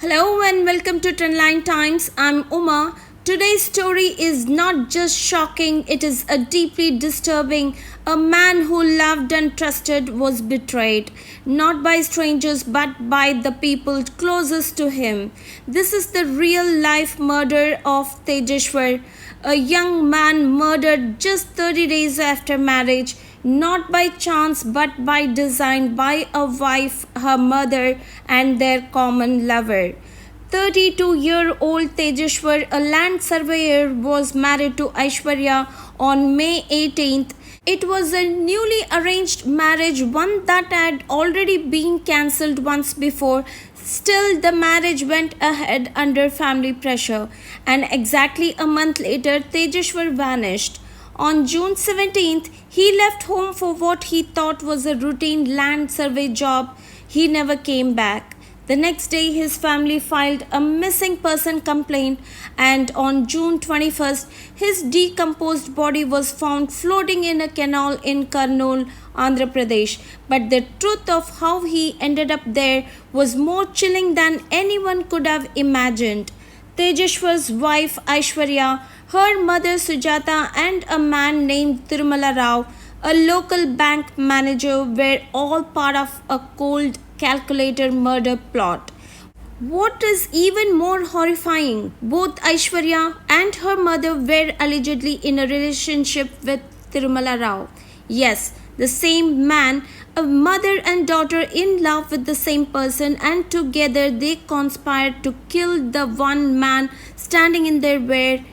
Hello and welcome to Trendline Times. I'm Uma. Today's story is not just shocking, it is a deeply disturbing. A man who loved and trusted was betrayed, not by strangers but by the people closest to him. This is the real life murder of Tejeshwar, a young man murdered just 30 days after marriage, not by chance but by design, by a wife, her mother, and their common lover. 32-year-old Tejeshwar, a land surveyor, was married to Aishwarya on May 18th. It was a newly arranged marriage, one that had already been cancelled once before. Still, the marriage went ahead under family pressure, and exactly a month later, Tejeshwar vanished. On June 17th, he left home for what he thought was a routine land survey job. He never came back. The next day, his family filed a missing person complaint, and on June 21st, his decomposed body was found floating in a canal in Kurnool, Andhra Pradesh. But the truth of how he ended up there was more chilling than anyone could have imagined. Tejeshwar's wife Aishwarya, her mother Sujata, and a man named Tirumala Rao, a local bank manager, were all part of a cold, calculated murder plot. What is even more horrifying, both Aishwarya and her mother were allegedly in a relationship with Tirumala Rao. Yes, the same man, a mother and daughter in love with the same person, and together they conspired to kill the one man standing in their way,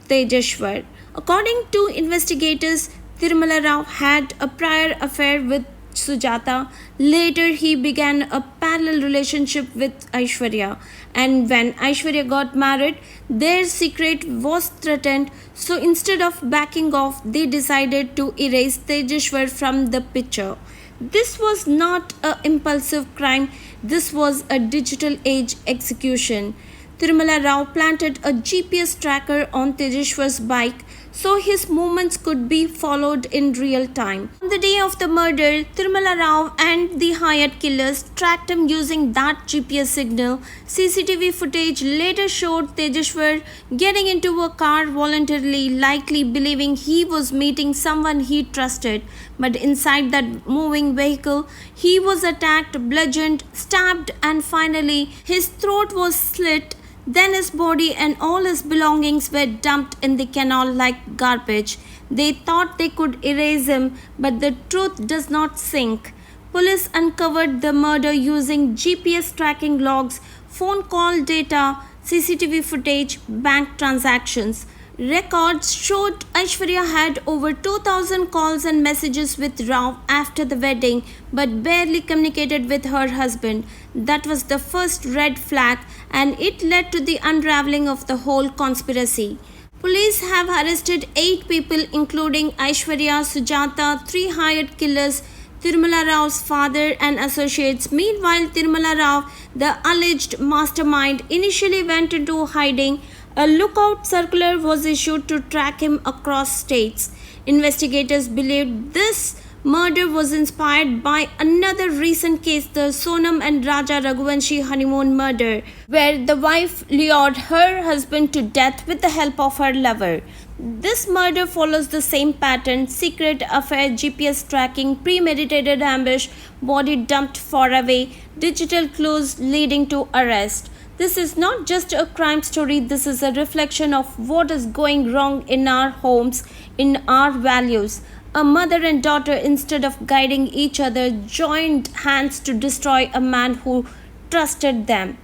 Tejeshwar. According to investigators, Tirumala Rao had a prior affair with Sujata. Later, he began a parallel relationship with Aishwarya. And when Aishwarya got married, their secret was threatened. So instead of backing off, they decided to erase Tejeshwar from the picture. This was not an impulsive crime, this was a digital age execution. Tirumala Rao planted a GPS tracker on Tejeshwar's bike so his movements could be followed in real time. On the day of the murder, Tirumala Rao and the hired killers tracked him using that GPS signal. CCTV footage later showed Tejeshwar getting into a car voluntarily, likely believing he was meeting someone he trusted. But inside that moving vehicle, he was attacked, bludgeoned, stabbed, and finally his throat was slit. Then his body and all his belongings were dumped in the canal like garbage. They thought they could erase him, but the truth does not sink. Police uncovered the murder using GPS tracking logs, phone call data, CCTV footage, bank transactions. Records showed Aishwarya had over 2,000 calls and messages with Rao after the wedding, but barely communicated with her husband. That was the first red flag, and it led to the unraveling of the whole conspiracy. Police have arrested 8 people, including Aishwarya, Sujata, 3 hired killers, Tirumala Rao's father and associates. Meanwhile, Tirumala Rao, the alleged mastermind, initially went into hiding. A lookout circular was issued to track him across states. Investigators believed this murder was inspired by another recent case, the Sonam and Raja Raghuvanshi honeymoon murder, where the wife lured her husband to death with the help of her lover. This murder follows the same pattern: secret affair, GPS tracking, premeditated ambush, body dumped far away, digital clues leading to arrest. This is not just a crime story, this is a reflection of what is going wrong in our homes, in our values. A mother and daughter, instead of guiding each other, joined hands to destroy a man who trusted them.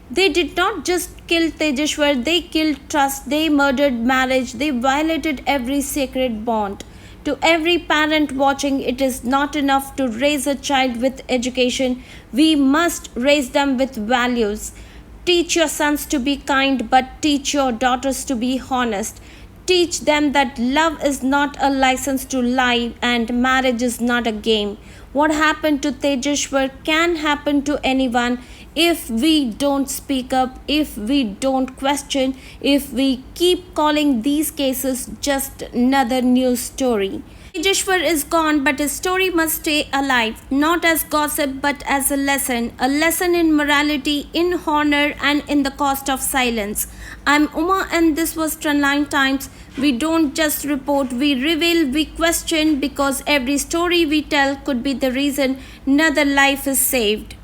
They did not just kill Tejeshwar, they killed trust, they murdered marriage, they violated every sacred bond. To every parent watching, it is not enough to raise a child with education, we must raise them with values. Teach your sons to be kind, but teach your daughters to be honest. Teach them that love is not a license to lie and marriage is not a game. What happened to Tejeshwar can happen to anyone if we don't speak up, if we don't question, if we keep calling these cases just another news story. Tejeshwar is gone, but his story must stay alive, not as gossip but as a lesson in morality, in honor, and in the cost of silence. I'm Uma, and this was Trendline Times. We don't just report, we reveal, we question, because every story we tell could be the reason another life is saved.